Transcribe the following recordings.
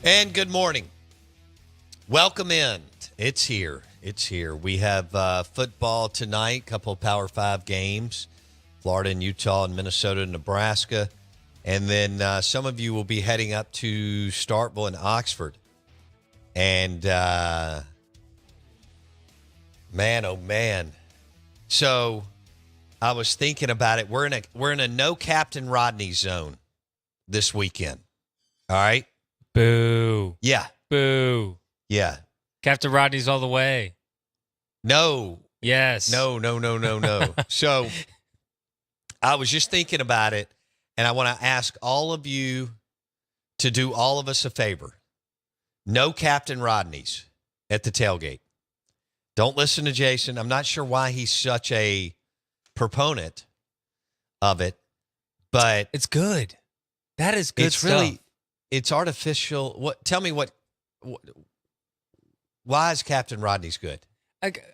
And good morning. Welcome in. It's here. It's here. We have football tonight, couple of Power 5 games, Florida and Utah and Minnesota and Nebraska. And then some of you will be heading up to Starkville and Oxford. And man, oh man. So I was thinking about it. We're in a no Captain Rodney zone this weekend. All right? Boo. Yeah. Boo. Yeah. Captain Rodney's all the way. No. Yes. No. So I was just thinking about it, and I want to ask all of you to do all of us a favor. No Captain Rodney's at the tailgate. Don't listen to Jason. I'm not sure why he's such a proponent of it, but It's good. That is good stuff. It's artificial. Tell me why is Captain Rodney's good?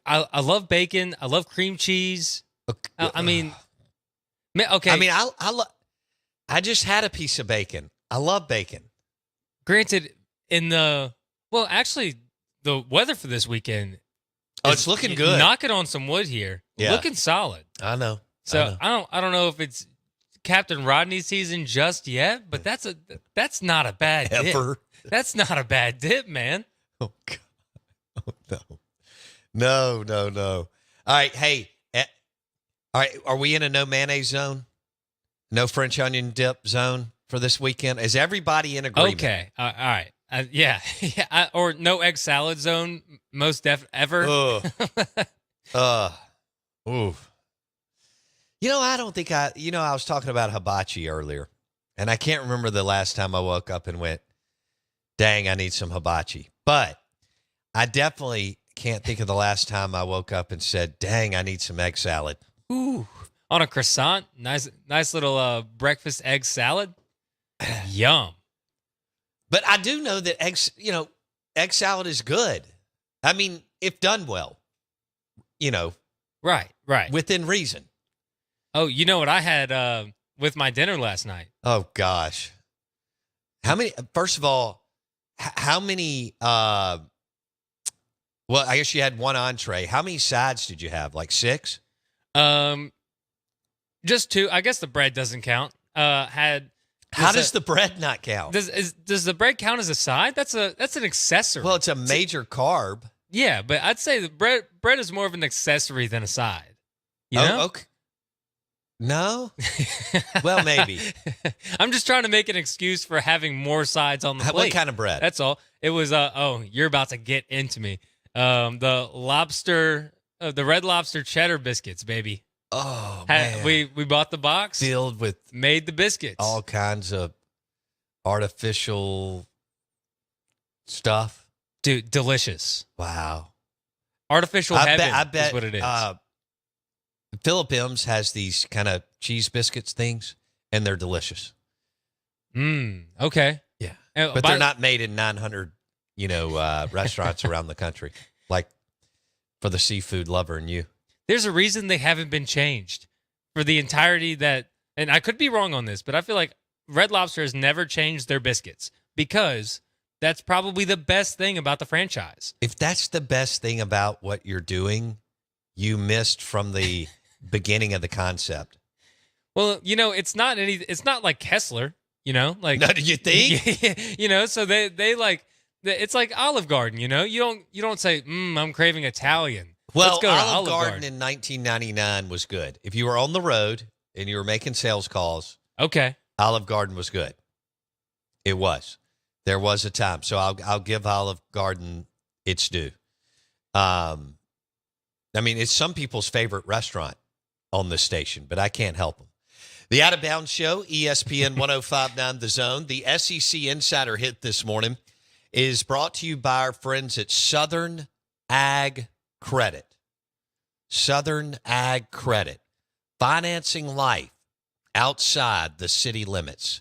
I love bacon. I love cream cheese. Okay. I just had a piece of bacon. I love bacon. Granted, actually, the weather for this weekend. It's looking good. Knocking on some wood here. Yeah. Looking solid. I know. So I don't know if it's Captain Rodney season just yet, but that's not a bad dip. That's not a bad dip, man. Oh God. Oh, no. All right, hey. All right, are we in a no mayonnaise zone? No French onion dip zone for this weekend? Is everybody in agreement? Okay. All right. Yeah. Or no egg salad zone, ever. Oof. I don't think I was talking about hibachi earlier, and I can't remember the last time I woke up and went, dang, I need some hibachi. But I definitely can't think of the last time I woke up and said, dang, I need some egg salad. Ooh. On a croissant, nice little breakfast egg salad. Yum. But I do know that egg salad is good. I mean, if done well, Right. within reason. Oh, you know what I had with my dinner last night? Oh, gosh. First of all, how many, I guess you had one entree. How many sides did you have? Like 6? Just 2. I guess the bread doesn't count. How does the bread not count? Does the bread count as a side? That's an accessory. Well, it's a major carb. Yeah, but I'd say the bread is more of an accessory than a side. You know? Okay. No? Well, maybe. I'm just trying to make an excuse for having more sides on the plate. What kind of bread? That's all. It was, you're about to get into me. The Red Lobster cheddar biscuits, baby. Oh, man. We bought the box. Filled with made the biscuits. all kinds of artificial stuff. Dude, delicious. Wow. Artificial heaven is what it is. Philip M's has these kind of cheese biscuits things, and they're delicious. Okay. Yeah. But they're not made in 900, restaurants around the country, like for the seafood lover and you. There's a reason they haven't been changed for the entirety and I could be wrong on this, but I feel like Red Lobster has never changed their biscuits because that's probably the best thing about the franchise. If that's the best thing about what you're doing, you missed from the beginning of the concept. Well, it's not like Kessler, No, do you think? So they like, it's like Olive Garden, you don't say, I'm craving Italian. Well, Let's go to Olive Garden in 1999 was good. If you were on the road and you were making sales calls, okay, Olive Garden was good. It was. There was a time. So I'll give Olive Garden its due. It's some people's favorite restaurant on this station, but I can't help them. The Out of Bounds Show, ESPN 105.9 The Zone. The SEC Insider Hit this morning is brought to you by our friends at Southern Ag Credit. Southern Ag Credit. Financing life outside the city limits.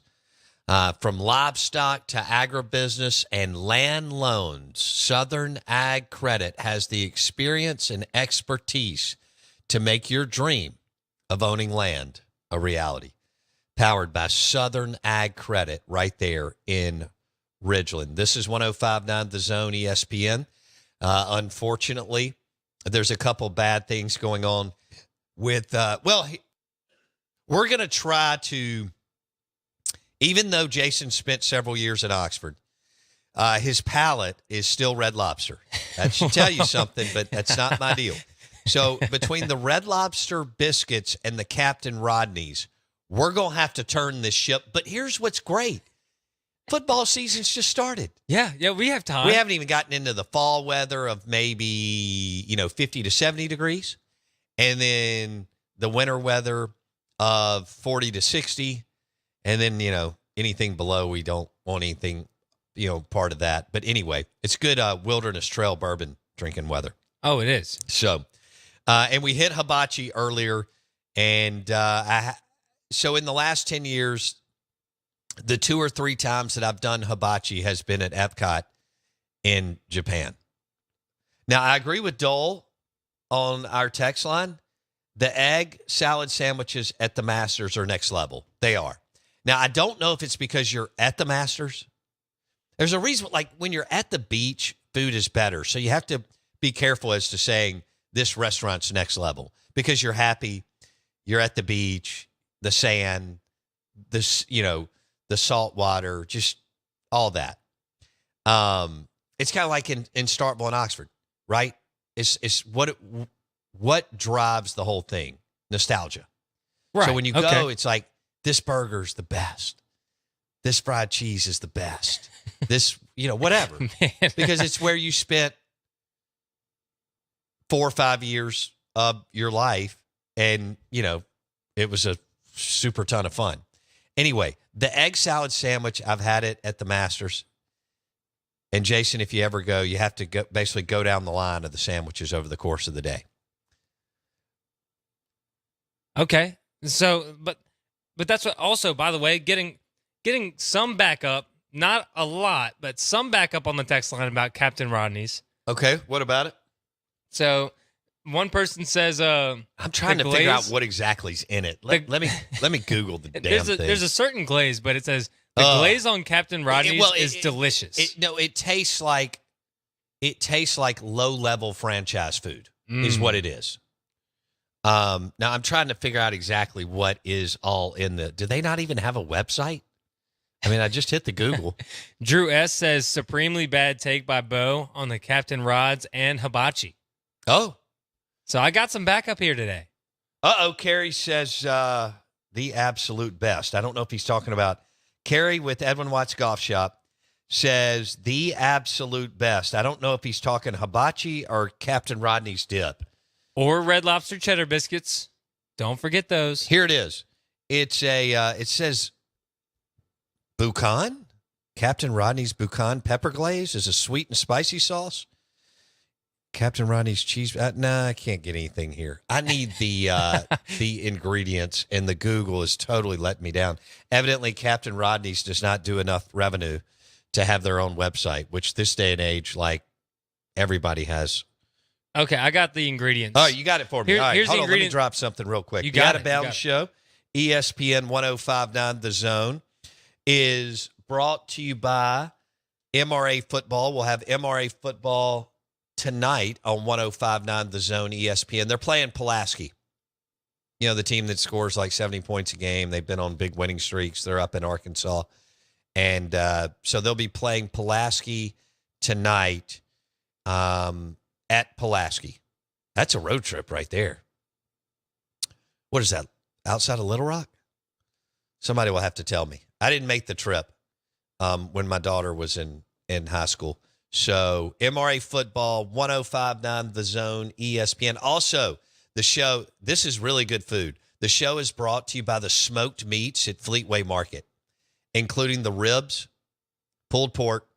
From livestock to agribusiness and land loans, Southern Ag Credit has the experience and expertise to make your dream of owning land a reality. Powered by Southern Ag Credit right there in Ridgeland. This is 105.9 The Zone ESPN. Unfortunately, there's a couple bad things going on with, we're going to try to, even though Jason spent several years at Oxford, his palate is still Red Lobster. That should tell you something, but that's not my deal. So between the Red Lobster biscuits and the Captain Rodney's, we're going to have to turn this ship. But here's what's great. Football season's just started. Yeah, we have time. We haven't even gotten into the fall weather of maybe, 50 to 70 degrees. And then the winter weather of 40 to 60. And then, anything below, we don't want anything, part of that. But anyway, it's good Wilderness Trail bourbon drinking weather. Oh, it is. So, and we hit hibachi earlier. And so in the last 10 years, the 2 or 3 times that I've done hibachi has been at Epcot in Japan. Now, I agree with Dole on our text line. The egg salad sandwiches at the Masters are next level. They are. Now, I don't know if it's because you're at the Masters. There's a reason, like when you're at the beach, food is better. So you have to be careful as to saying this restaurant's next level because you're happy. You're at the beach, the sand, the salt water, just all that. It's kind of like in Starkville and Oxford, right? It's what drives the whole thing? Nostalgia. Right. So when you go, it's like, this burger's the best. This fried cheese is the best. This, whatever. Man. Because it's where you spent 4 or 5 years of your life. And, it was a super ton of fun. Anyway, the egg salad sandwich, I've had it at the Masters. And Jason, if you ever go, you have to basically go down the line of the sandwiches over the course of the day. Okay. So, but that's what also, by the way, getting some backup, not a lot, but some backup on the text line about Captain Rodney's. Okay. What about it? So one person says, I'm trying to figure out what exactly is in it. Let me Google the damn thing. There's a certain glaze, but it says the glaze on Captain Rodney's is delicious. It tastes like low-level franchise food is what it is. Now I'm trying to figure out exactly what is all in the. Do they not even have a website? I mean, I just hit the Google. Drew S says supremely bad take by Bo on the Captain Rods and hibachi. Oh, so I got some backup here today. Carrie says the absolute best. I don't know if he's talking about Carrie with Edwin Watts Golf Shop says the absolute best. I don't know if he's talking hibachi or Captain Rodney's dip. Or Red Lobster cheddar biscuits. Don't forget those. Here it is. It's it says Buchan. Captain Rodney's Buchan pepper glaze is a sweet and spicy sauce. Captain Rodney's cheese. I can't get anything here. I need the the ingredients, and the Google is totally letting me down. Evidently, Captain Rodney's does not do enough revenue to have their own website, which this day and age, like everybody has. Okay, I got the ingredients. Oh, you got it for me. All right, here's hold the on. Let me drop something real quick. You got it. The Out of Bounds Show, ESPN 105.9 The Zone, is brought to you by MRA Football. We'll have MRA Football tonight on 105.9 The Zone ESPN. They're playing Pulaski. The team that scores like 70 points a game. They've been on big winning streaks. They're up in Arkansas. And so they'll be playing Pulaski tonight. At Pulaski. That's a road trip right there. What is that? Outside of Little Rock? Somebody will have to tell me. I didn't make the trip when my daughter was in high school. So MRA Football, 105.9 The Zone, ESPN. Also, the show, this is really good food. The show is brought to you by the smoked meats at Fleetway Market, including the ribs, pulled pork,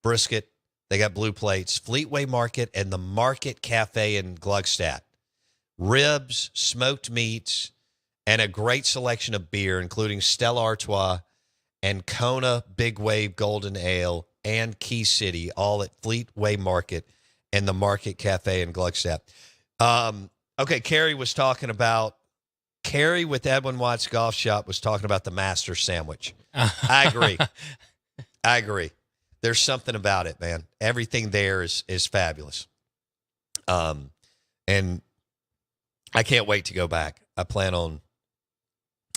brisket. They got blue plates, Fleetway Market, and the Market Cafe in Gluckstadt. Ribs, smoked meats, and a great selection of beer, including Stella Artois and Kona Big Wave Golden Ale and Key City, all at Fleetway Market and the Market Cafe in Gluckstadt. Okay, Carrie with Edwin Watts Golf Shop was talking about the Master Sandwich. I agree. There's something about it, man. Everything there is fabulous. And I can't wait to go back. I plan on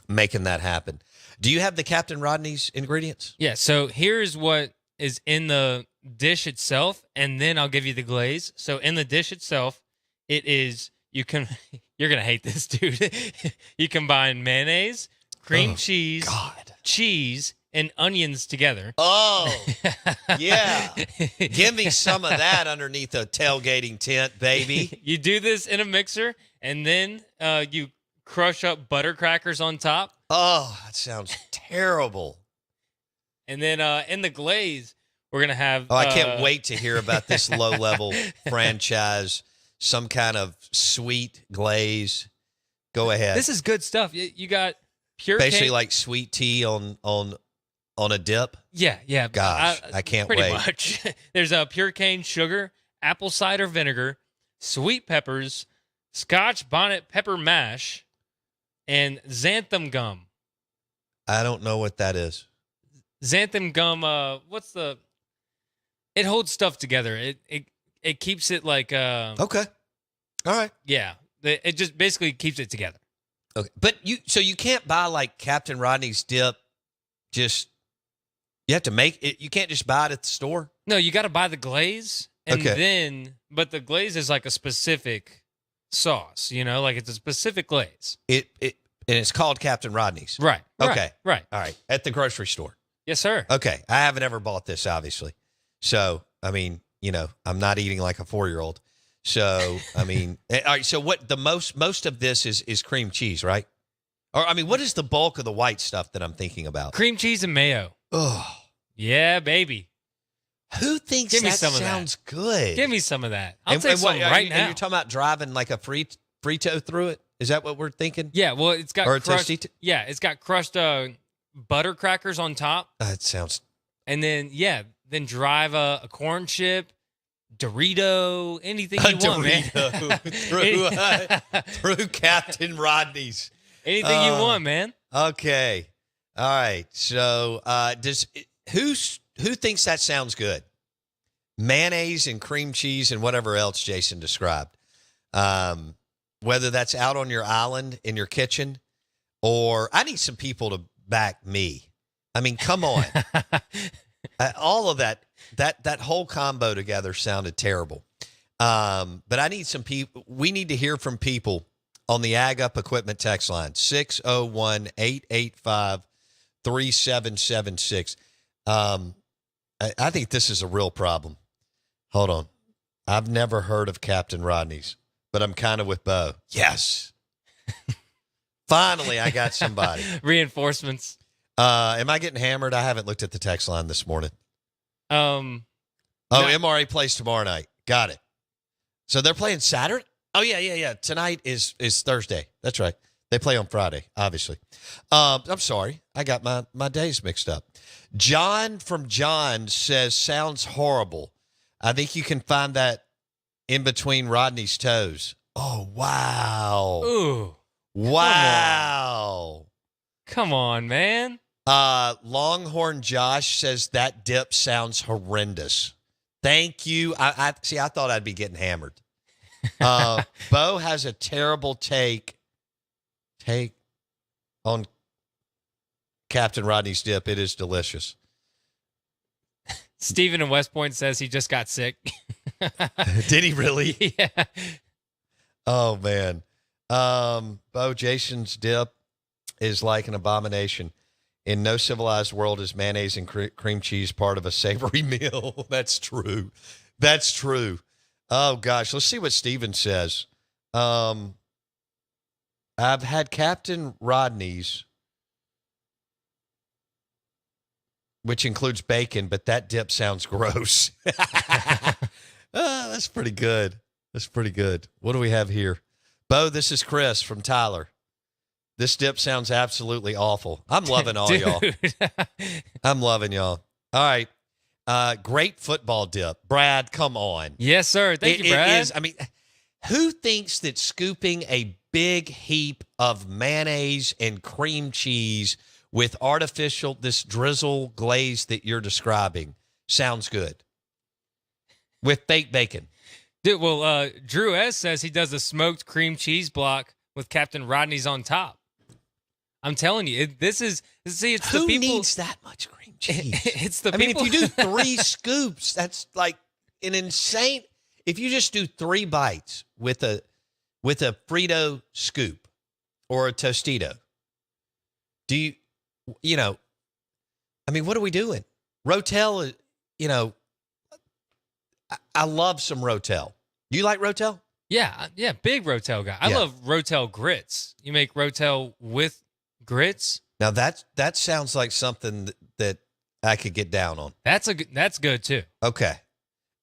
making that happen. Do you have the Captain Rodney's ingredients? Yeah, so here's what is in the dish itself, and then I'll give you the glaze. So in the dish itself, it is, you're going to hate this, dude. You combine mayonnaise, cream cheese, cheese, and onions together. Oh, yeah. Give me some of that underneath a tailgating tent, baby. You do this in a mixer, and then you crush up butter crackers on top. Oh, that sounds terrible. And then in the glaze, we're going to have... Oh, I can't wait to hear about this low-level franchise, some kind of sweet glaze. Go ahead. This is good stuff. You got pure basically like sweet tea on a dip. Yeah. Gosh, I can't pretty wait. Much. There's a pure cane sugar, apple cider vinegar, sweet peppers, Scotch bonnet pepper mash, and xanthan gum. I don't know what that is. Xanthan gum. It holds stuff together. It keeps it like. Okay. All right. Yeah. It just basically keeps it together. Okay, but you can't buy like Captain Rodney's dip. You have to make it. You can't just buy it at the store. No, you got to buy the glaze, and but the glaze is like a specific sauce. Like it's a specific glaze. And it's called Captain Rodney's. Right. Okay. Right. All right. At the grocery store. Yes, sir. Okay. I haven't ever bought this, obviously. So I mean, I'm not eating like a 4-year-old. So I mean, all right. So what the most of this is cream cheese, right? Or I mean, what is the bulk of the white stuff that I'm thinking about? Cream cheese and mayo. Oh, yeah, baby. Who thinks Give me that some of sounds that. good? Give me some of that. I'll take some right now. And you're talking about driving like a Frito through it? Is that what we're thinking? Yeah, well, it's got crushed. Yeah, it's got crushed butter crackers on top. That sounds. And then then drive a corn chip, Dorito, anything you want, man. through Captain Rodney's. Anything you want, man. Okay. All right. So, who thinks that sounds good? Mayonnaise and cream cheese and whatever else Jason described. Whether that's out on your island in your kitchen, or I need some people to back me. I mean, come on. All of that whole combo together sounded terrible. But I need some people. We need to hear from people on the Ag Up Equipment text line, 601-885-3776. I think this is a real problem. Hold on. I've never heard of Captain Rodney's, but I'm kind of with Bo. Yes. Finally, I got somebody. Reinforcements. Am I getting hammered? I haven't looked at the text line this morning. MRA plays tomorrow night. Got it. So they're playing Saturday? Oh, yeah. Tonight is Thursday. That's right. They play on Friday, obviously. I'm sorry. I got my days mixed up. John from John says, sounds horrible. I think you can find that in between Rodney's toes. Oh, wow. Ooh. Wow. Come on, man. Longhorn Josh says that dip sounds horrendous. Thank you. I thought I'd be getting hammered. Bo has a terrible take on Captain Rodney's dip. It is delicious. Steven in West Point says he just got sick. Did he really? Yeah. Oh, man. Bo, Jason's dip is like an abomination. In no civilized world is mayonnaise and cream cheese part of a savory meal. That's true. That's true. Oh, gosh. Let's see what Steven says. I've had Captain Rodney's, which includes bacon, but that dip sounds gross. That's pretty good. That's pretty good. What do we have here? Bo, this is Chris from Tyler. This dip sounds absolutely awful. I'm loving all y'all. I'm loving y'all. All right. Great football dip. Brad, come on. Yes, sir. Thank you, Brad. It is, I mean, who thinks that scooping a big heap of mayonnaise and cream cheese with this drizzle glaze that you're describing sounds good with fake bacon. Dude, well, Drew S. says he does a smoked cream cheese block with Captain Rodney's on top. I'm telling you, it's Who the people. needs that much cream cheese? It's the I mean, people. if you do 3 scoops, that's like an insane. If you just do 3 bites with a Frito scoop or a Tostito, I mean, what are we doing? Rotel, I love some Rotel. You like Rotel? Yeah, big Rotel guy. I love Rotel grits. You make Rotel with grits. Now that sounds like something that I could get down on. That's good too. Okay.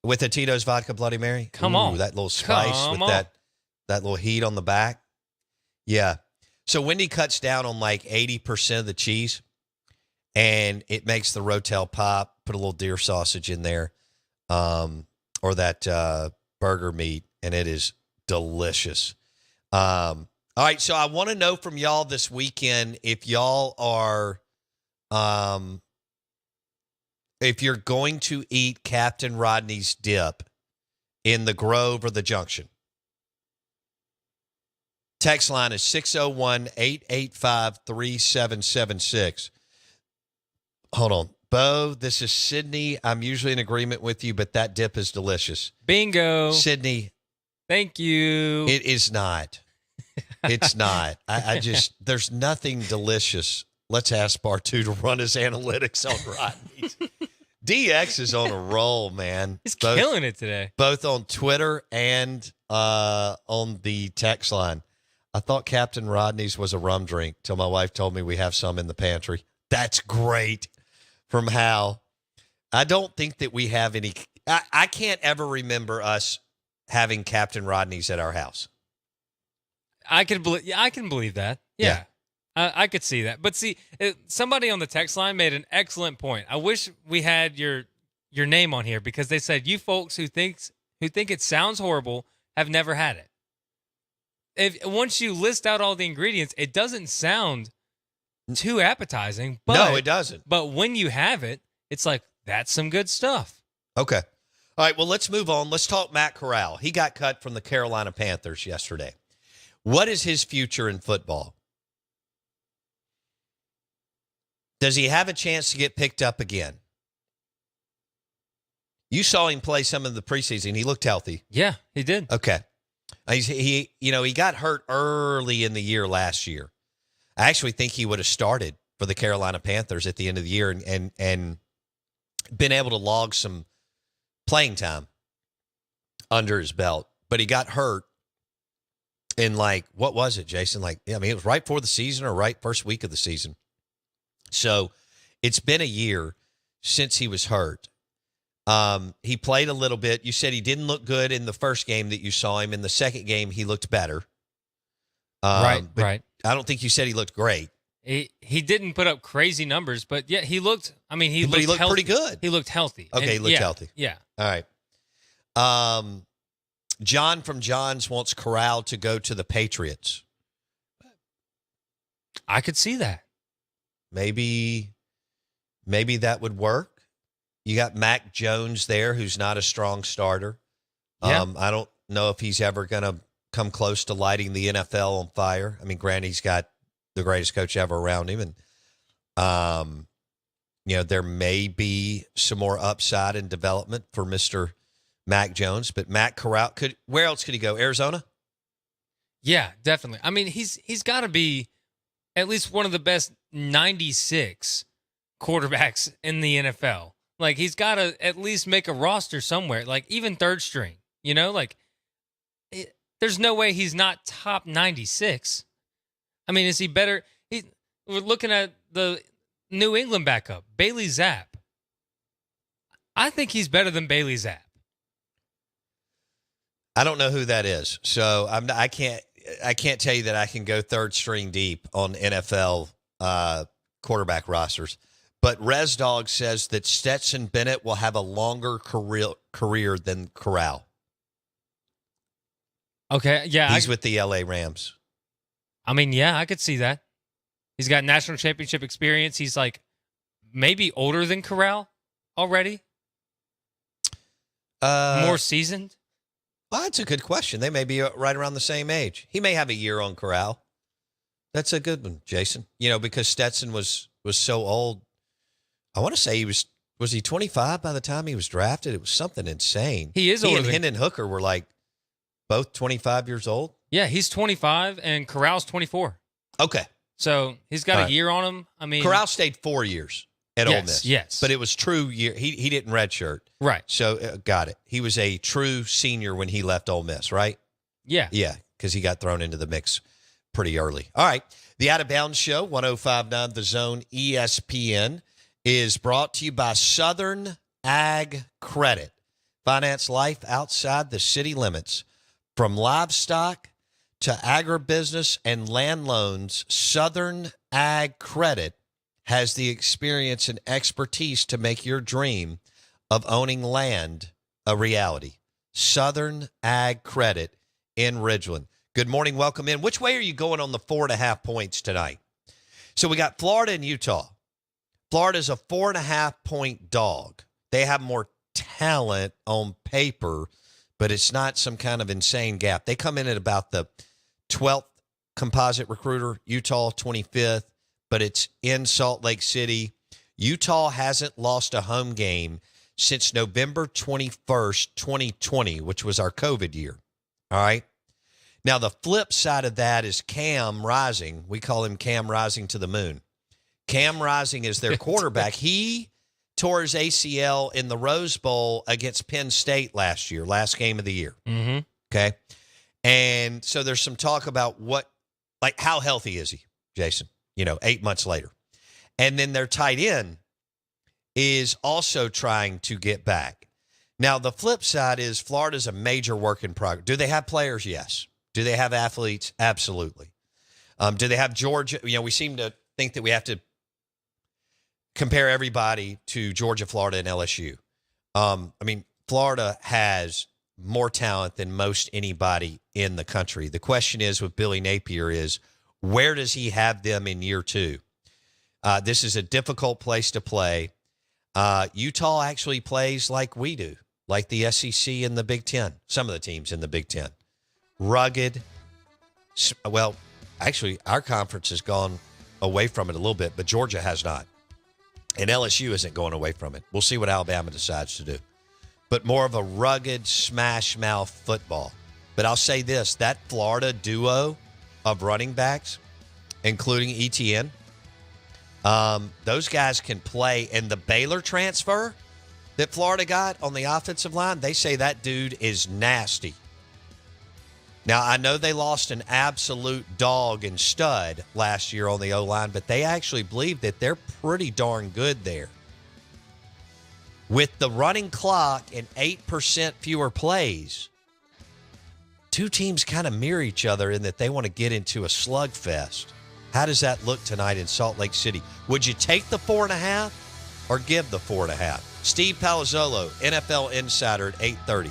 With a Tito's Vodka Bloody Mary? Come on. That little spice with that little heat on the back. Yeah. So Wendy cuts down on like 80% of the cheese, and it makes the Rotel pop. Put a little deer sausage in there, or that burger meat, and it is delicious. All right, so I want to know from y'all this weekend if y'all are, if you're going to eat Captain Rodney's dip in the Grove or the Junction. Text line is 601-885-3776. Hold on. Bo, this is Sydney. I'm usually in agreement with you, but that dip is delicious. Bingo. Sydney. Thank you. It is not. It's not. I just, there's nothing delicious. Let's ask Bartu to run his analytics on Rodney's. DX is on a roll, man. He's killing it today. Both on Twitter and on the text line. I thought Captain Rodney's was a rum drink till my wife told me we have some in the pantry. That's great. From Hal. I don't think that we have any. I can't ever remember us having Captain Rodney's at our house. I can believe that. Yeah. I could see that. But see, somebody on the text line made an excellent point. I wish we had your name on here, because they said you folks who think it sounds horrible have never had it. Once you list out all the ingredients, it doesn't sound too appetizing. But, no, it doesn't. But when you have it, it's like, that's some good stuff. Okay. All right, well, let's move on. Let's talk Matt Corral. He got cut from the Carolina Panthers yesterday. What is his future in football? Does he have a chance to get picked up again? You saw him play some of the preseason. He looked healthy. Yeah, he did. Okay. He got hurt early in the year last year. I actually think he would have started for the Carolina Panthers at the end of the year and been able to log some playing time under his belt. But he got hurt in what was it, Jason? It was right before the season or right first week of the season. So it's been a year since he was hurt. He played a little bit. You said he didn't look good in the first game that you saw him. In the second game, he looked better. Right. I don't think you said he looked great. He didn't put up crazy numbers, but yeah, he looked. I mean, he looked pretty good. He looked healthy. Okay, he looked healthy. Yeah. All right. John from John's wants Corral to go to the Patriots. I could see that. Maybe that would work. You got Mac Jones there, who's not a strong starter. Yeah. I don't know if he's ever going to come close to lighting the NFL on fire. I mean, granted, he's got the greatest coach ever around him, and there may be some more upside and development for Mr. Mac Jones, but Matt Corral where else could he go? Arizona? Yeah, definitely. I mean, he's got to be at least one of the best 96 quarterbacks in the NFL. He's got to at least make a roster somewhere, even third string. There's no way he's not top 96. I mean, is he better? We're looking at the New England backup, Bailey Zapp. I think he's better than Bailey Zapp. I don't know who that is, so I can't tell you that I can go third string deep on NFL quarterback rosters. But Res Dog says that Stetson Bennett will have a longer career than Corral. Okay, yeah. He's with the LA Rams. I mean, yeah, I could see that. He's got national championship experience. He's maybe older than Corral already. More seasoned? Well, that's a good question. They may be right around the same age. He may have a year on Corral. That's a good one, Jason. Because Stetson was so old. I want to say was he 25 by the time he was drafted? It was something insane. He is He older and than- Hendon Hooker were like both 25 years old. Yeah, he's 25 and Corral's 24. Okay. So he's got All a right. year on him. I mean, Corral stayed 4 years at Ole Miss. Yes. But it was true year. He didn't redshirt. Right. So got it. He was a true senior when he left Ole Miss, right? Yeah. Yeah, because he got thrown into the mix pretty early. All right. The Out of Bounds Show, 105.9 The Zone ESPN, is brought to you by Southern Ag Credit. Finance life outside the city limits. From livestock to agribusiness and land loans, Southern Ag Credit has the experience and expertise to make your dream of owning land a reality. Southern Ag Credit in Ridgeland. Good morning. Welcome in. Which way are you going on the 4.5 points tonight? So we got Florida and Utah. Florida's a 4.5-point dog. They have more talent on paper, but it's not some kind of insane gap. They come in at about the 12th composite recruiter, Utah 25th, but it's in Salt Lake City. Utah hasn't lost a home game since November 21st, 2020, which was our COVID year. All right. Now, the flip side of that is Cam Rising. We call him Cam Rising to the moon. Cam Rising is their quarterback. He tore his ACL in the Rose Bowl against Penn State last year, last game of the year. Mm-hmm. Okay. And so there's some talk about how healthy is he, Jason, 8 months later. And then their tight end is also trying to get back. Now, the flip side is Florida's a major work in progress. Do they have players? Yes. Do they have athletes? Absolutely. Do they have Georgia? We seem to think that we have to compare everybody to Georgia, Florida, and LSU. Florida has more talent than most anybody in the country. The question is with Billy Napier is, where does he have them in year two? This is a difficult place to play. Utah actually plays like we do, like the SEC and the Big Ten, some of the teams in the Big Ten. Rugged. Well, actually, our conference has gone away from it a little bit, but Georgia has not. And LSU isn't going away from it. We'll see what Alabama decides to do. But more of a rugged, smash-mouth football. But I'll say this, that Florida duo of running backs, including ETN, those guys can play. And the Baylor transfer that Florida got on the offensive line, they say that dude is nasty. Now, I know they lost an absolute dog and stud last year on the O-line, but they actually believe that they're pretty darn good there. With the running clock and 8% fewer plays, two teams kind of mirror each other in that they want to get into a slugfest. How does that look tonight in Salt Lake City? Would you take the 4.5 or give the 4.5? Steve Palazzolo, NFL Insider at 8:30.